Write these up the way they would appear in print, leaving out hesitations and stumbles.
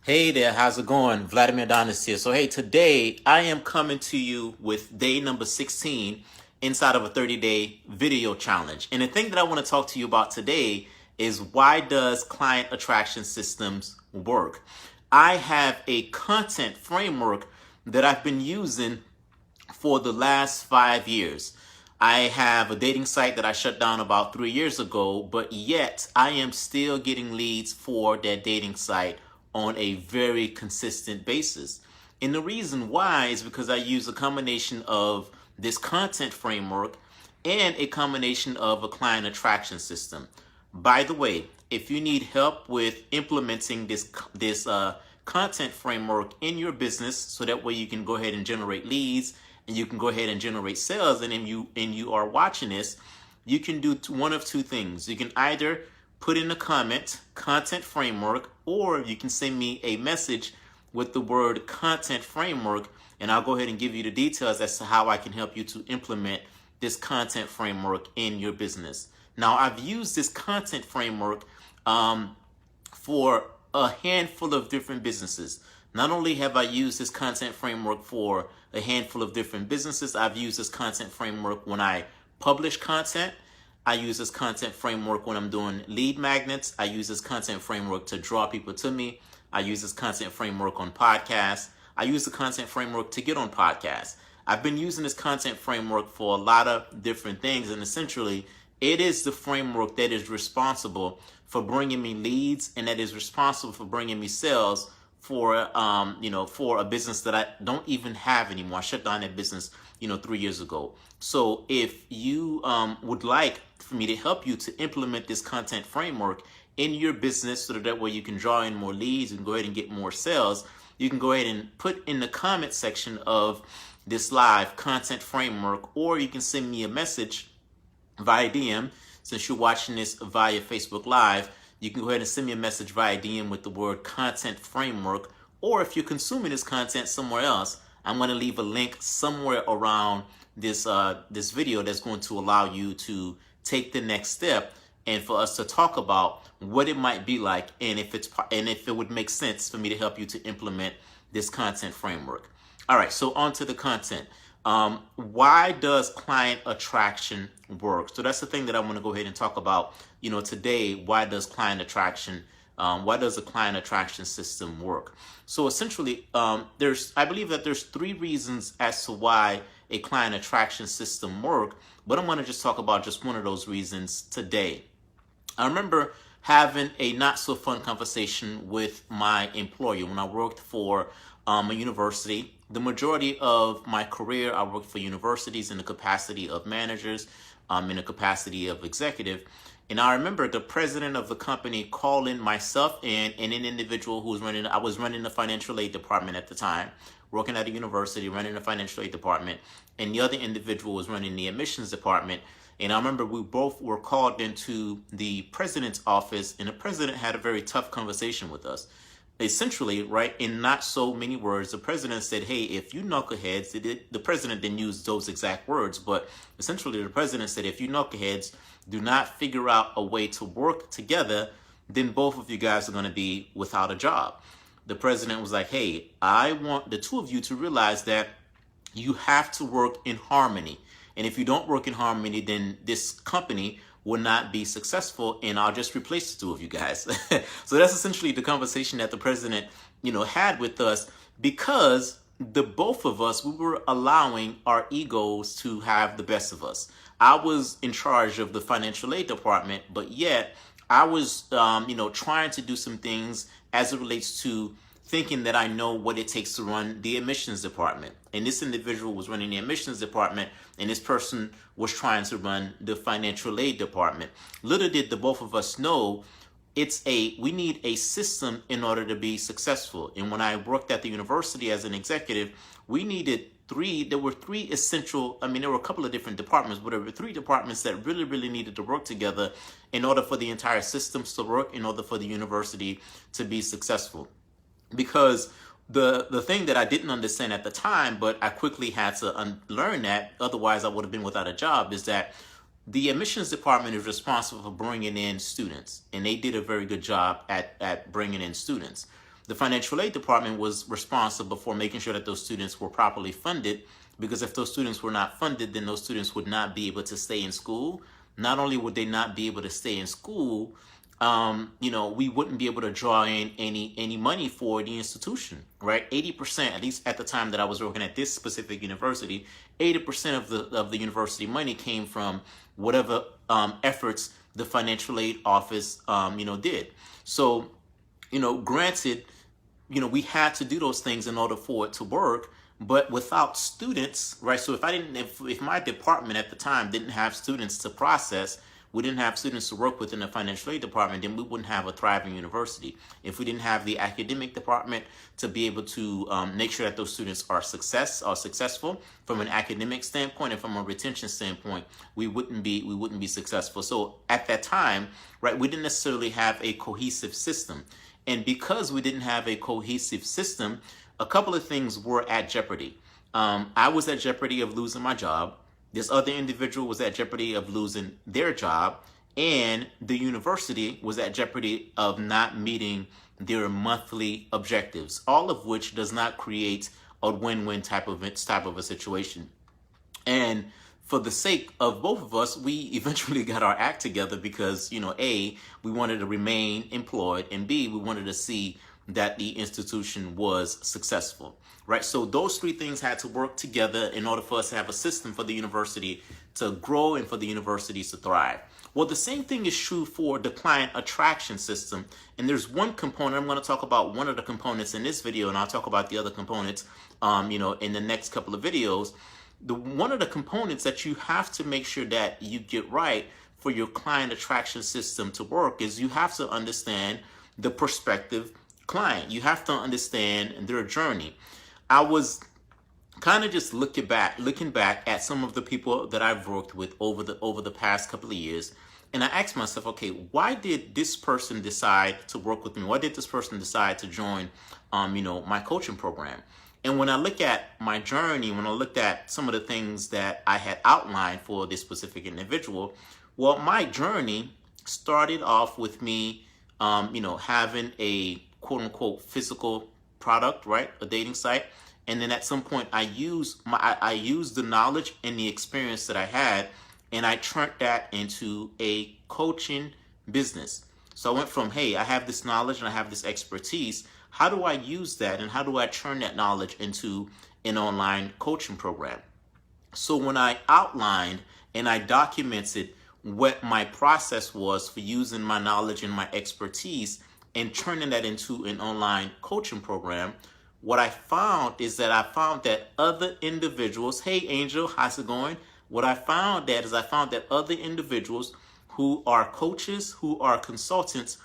Hey there, how's it going? Vladimir Donis here. So, hey, today I am coming to you with day number 16 inside of a 30-day video challenge. And the thing that I want to talk to you about today is why does client attraction systems work? I have a content framework that I've been using for the last 5 years. I have a dating site that I shut down about 3 years ago, but yet I am still getting leads for that dating site on a very consistent basis. And the reason why is because I use a combination of this content framework and a combination of a client attraction system. By the way, if you need help with implementing this content framework in your business, so that way you can go ahead and generate leads and you can go ahead and generate sales, and you are watching this, you can do one of two things. You can either put in the comment content framework, or you can send me a message with the word content framework, and I'll go ahead and give you the details as to how I can help you to implement this content framework in your business. Now, I've used this content framework for a handful of different businesses. Not only have I used this content framework for a handful of different businesses, I've used this content framework when I publish content. I use this content framework when I'm doing lead magnets. I use this content framework to draw people to me. I use this content framework on podcasts. I use the content framework to get on podcasts. I've been using this content framework for a lot of different things, and essentially it is the framework that is responsible for bringing me leads, and that is responsible for bringing me sales for for a business that I don't even have anymore. I shut down that business 3 years ago. So if you would like for me to help you to implement this content framework in your business, so that way you can draw in more leads and go ahead and get more sales, you can go ahead and put in the comment section of this live content framework, or you can send me a message via DM. Since you're watching this via Facebook Live, you can go ahead and send me a message via DM with the word content framework. Or if you're consuming this content somewhere else, I'm going to leave a link somewhere around this video that's going to allow you to take the next step, and for us to talk about what it might be like, and if it would make sense for me to help you to implement this content framework. All right, so on to the content. Why does client attraction work? So that's the thing that I want to go ahead and talk about, today. Why does client attraction, why does the client attraction system work? So essentially, I believe that there's three reasons as to why a client attraction system work, but I'm going to just talk about just one of those reasons today. I remember having a not so fun conversation with my employer when I worked for a university. The majority of my career, I worked for universities in the capacity of managers, in the capacity of executive. And I remember the president of the company calling myself and an individual who was I was running the financial aid department at the time, working at a university, running the financial aid department, and the other individual was running the admissions department. And I remember we both were called into the president's office, and the president had a very tough conversation with us. Essentially, right, in not so many words, the president said, hey, if you knuckleheads, the president didn't use those exact words, but essentially the president said, if you knuckleheads do not figure out a way to work together, then both of you guys are going to be without a job. The president was like, hey, I want the two of you to realize that you have to work in harmony. And if you don't work in harmony, then this company will not be successful, and I'll just replace the two of you guys. So that's essentially the conversation that the president, had with us, because the both of us, we were allowing our egos to have the best of us. I was in charge of the financial aid department, but yet I was, trying to do some things as it relates to thinking that I know what it takes to run the admissions department. And this individual was running the admissions department, and this person was trying to run the financial aid department. Little did the both of us know, we need a system in order to be successful. And when I worked at the university as an executive, there were three essential, there were a couple of different departments, but there were three departments that really, really needed to work together in order for the entire systems to work, in order for the university to be successful. Because the thing that I didn't understand at the time, but I quickly had to learn that, otherwise I would have been without a job, is that the admissions department is responsible for bringing in students, and they did a very good job at bringing in students. The financial aid department was responsible for making sure that those students were properly funded, because if those students were not funded, then those students would not be able to stay in school. Not only would they not be able to stay in school, we wouldn't be able to draw in any money for the institution, right? 80%, at least at the time that I was working at this specific university, 80% of the university money came from whatever efforts the financial aid office, did. So, granted, we had to do those things in order for it to work. But without students, right? So if my department at the time didn't have students to process, we didn't have students to work with in the financial aid department, then we wouldn't have a thriving university. If we didn't have the academic department to be able to make sure that those students are successful from an academic standpoint and from a retention standpoint, we wouldn't be successful. So at that time, right, we didn't necessarily have a cohesive system. And because we didn't have a cohesive system, a couple of things were at jeopardy. I was at jeopardy of losing my job. This other individual was at jeopardy of losing their job. And the university was at jeopardy of not meeting their monthly objectives, all of which does not create a win-win type of a situation. And for the sake of both of us, we eventually got our act together because, A, we wanted to remain employed, and B, we wanted to see that the institution was successful, right? So those three things had to work together in order for us to have a system for the university to grow and for the universities to thrive. Well, the same thing is true for the client attraction system. And there's one component, I'm going to talk about one of the components in this video, and I'll talk about the other components, in the next couple of videos. One of the components that you have to make sure that you get right for your client attraction system to work is you have to understand the prospective client. You have to understand their journey. I was kind of just looking back at some of the people that I've worked with over the past couple of years, and I asked myself, okay, why did this person decide to work with me? Why did this person decide to join my coaching program? And when I look at my journey, when I looked at some of the things that I had outlined for this specific individual, well, my journey started off with me having a quote unquote physical product, right? A dating site. And then at some point I used the knowledge and the experience that I had, and I turned that into a coaching business. So I went from, hey, I have this knowledge and I have this expertise. How do I use that, and how do I turn that knowledge into an online coaching program? So when I outlined and I documented what my process was for using my knowledge and my expertise and turning that into an online coaching program, what I found is that I found that other individuals, hey Angel, how's it going? What I found that other individuals who are coaches, who are consultants,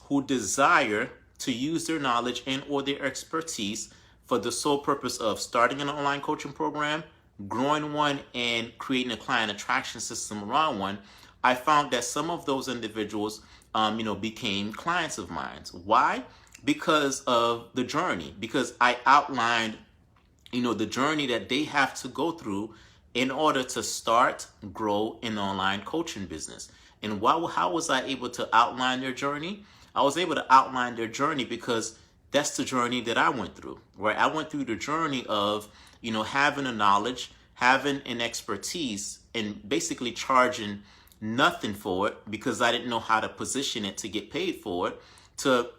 who desire to use their knowledge and or their expertise for the sole purpose of starting an online coaching program, growing one, and creating a client attraction system around one, I found that some of those individuals became clients of mine. Why? Because of the journey. Because I outlined, the journey that they have to go through in order to start, grow an online coaching business. And how was I able to outline their journey? I was able to outline their journey because that's the journey that I went through, right? I went through the journey of, having a knowledge, having an expertise, and basically charging nothing for it because I didn't know how to position it to get paid for it, to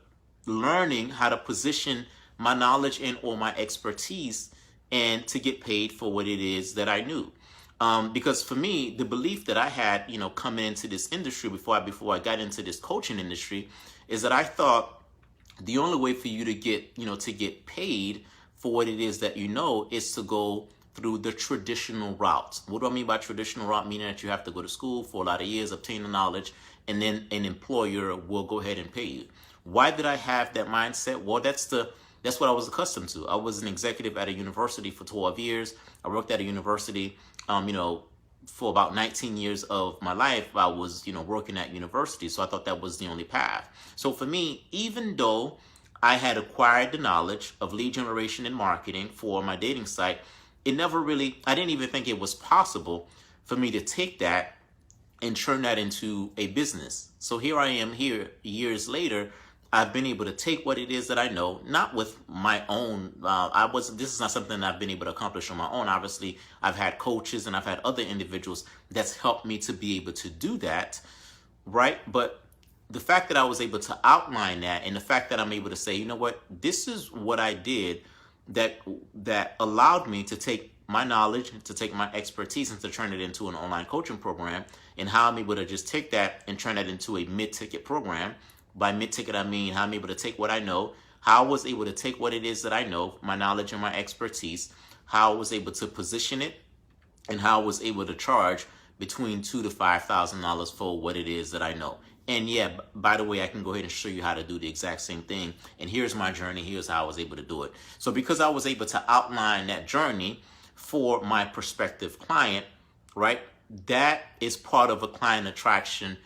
learning how to position my knowledge and or my expertise and to get paid for what it is that I knew. Because for me, the belief that I had, coming into this industry before I got into this coaching industry, is that I thought the only way for you to get paid for what it is that is to go through the traditional route. What do I mean by traditional route? Meaning that you have to go to school for a lot of years, obtain the knowledge, and then an employer will go ahead and pay you. Why did I have that mindset? Well, that's what I was accustomed to. I was an executive at a university for 12 years. I worked at a university, for about 19 years of my life. I was, working at university. So I thought that was the only path. So for me, even though I had acquired the knowledge of lead generation and marketing for my dating site, I didn't even think it was possible for me to take that and turn that into a business. So here I am years later, I've been able to take what it is that I know, not with my own. This is not something that I've been able to accomplish on my own. Obviously, I've had coaches and I've had other individuals that's helped me to be able to do that, right? But the fact that I was able to outline that, and the fact that I'm able to say, you know what, this is what I did that allowed me to take my knowledge, to take my expertise, and to turn it into an online coaching program, and how I'm able to just take that and turn that into a mid-ticket program. By mid-ticket, I mean how I'm able to take what I know, how I was able to take what it is that I know, my knowledge and my expertise, how I was able to position it, and how I was able to charge between $2,000 to $5,000 for what it is that I know. And yeah, by the way, I can go ahead and show you how to do the exact same thing. And here's my journey. Here's how I was able to do it. So because I was able to outline that journey for my prospective client, right, that is part of a client attraction,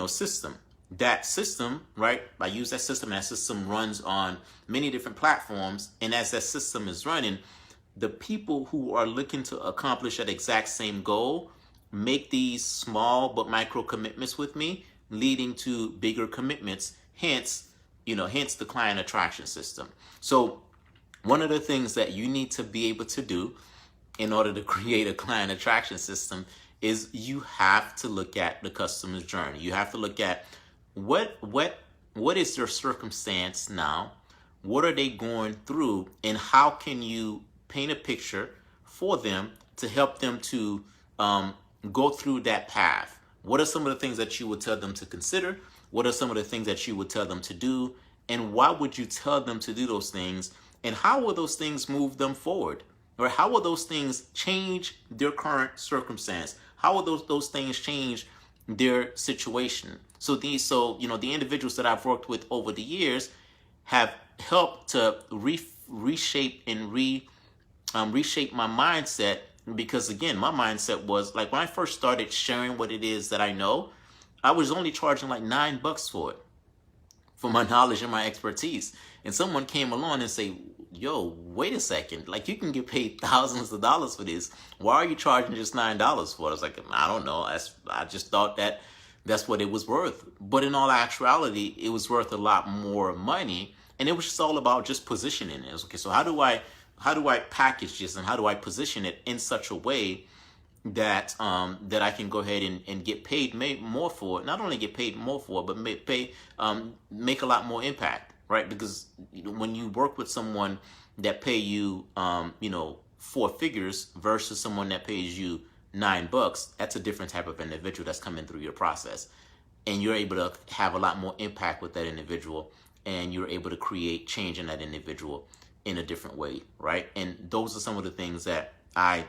system. That system, right, I use that system, and that system runs on many different platforms. And as that system is running, the people who are looking to accomplish that exact same goal make these small but micro commitments with me, leading to bigger commitments, hence the client attraction system. So one of the things that you need to be able to do in order to create a client attraction system is you have to look at the customer's journey. You have to look at what is their circumstance now, what are they going through, and how can you paint a picture for them to help them to go through that path. What are some of the things that you would tell them to consider? What are some of the things that you would tell them to do? And why would you tell them to do those things? And how will those things move them forward? Or how will those things change their current circumstance? How will those things change their situation? So the individuals that I've worked with over the years have helped to reshape and reshape my mindset. Because again, my mindset was like, when I first started sharing what it is that I know, I was only charging like $9 for it, for my knowledge and my expertise. And someone came along and say, yo, wait a second, like you can get paid thousands of dollars for this. Why are you charging just $9 for it? I was like, I don't know. I just thought that's what it was worth. But in all actuality, it was worth a lot more money. And it was just all about just positioning it. It was, okay, so how do I package this, and how do I position it in such a way that that I can go ahead and get paid more for it? Not only get paid more for it, but make a lot more impact, right? Because when you work with someone that pay you, 4 figures versus someone that pays you $9, that's a different type of individual that's coming through your process, and you're able to have a lot more impact with that individual, and you're able to create change in that individual in a different way, right? And those are some of the things that I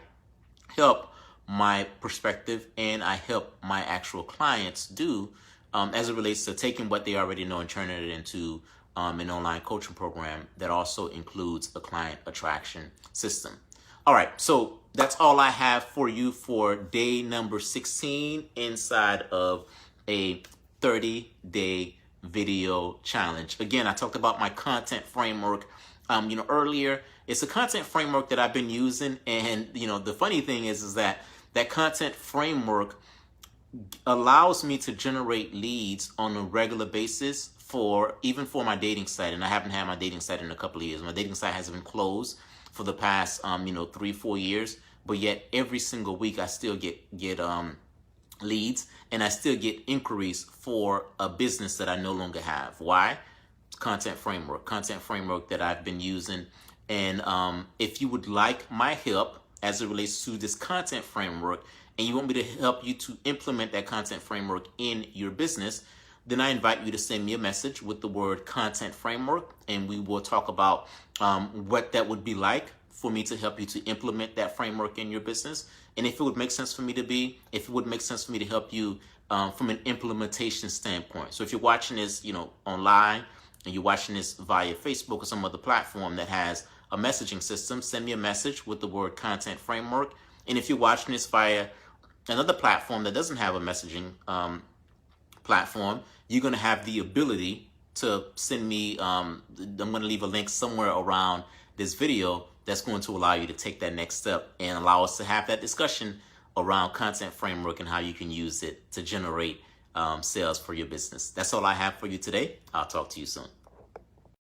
help my perspective and I help my actual clients do as it relates to taking what they already know and turning it into an online coaching program that also includes a client attraction system. All right, so that's all I have for you for day number 16 inside of a 30-day video challenge. Again, I talked about my content framework earlier. It's a content framework that I've been using, and the funny thing is that content framework allows me to generate leads on a regular basis even for my dating site. And I haven't had my dating site in a couple of years. My dating site has been closed for the past 3-4 years, but yet every single week I still get leads, and I still get inquiries for a business that I no longer have. Why? Content framework that I've been using. And if you would like my help as it relates to this content framework, and you want me to help you to implement that content framework in your business, then I invite you to send me a message with the word content framework, and we will talk about what that would be like for me to help you to implement that framework in your business, and if it would make sense for me to help you from an implementation standpoint. So if you're watching this, online, and you're watching this via Facebook or some other platform that has a messaging system, send me a message with the word content framework. And if you're watching this via another platform that doesn't have a messaging platform, you're going to have the ability to send me, I'm going to leave a link somewhere around this video that's going to allow you to take that next step and allow us to have that discussion around content framework and how you can use it to generate sales for your business. That's all I have for you today. I'll talk to you soon.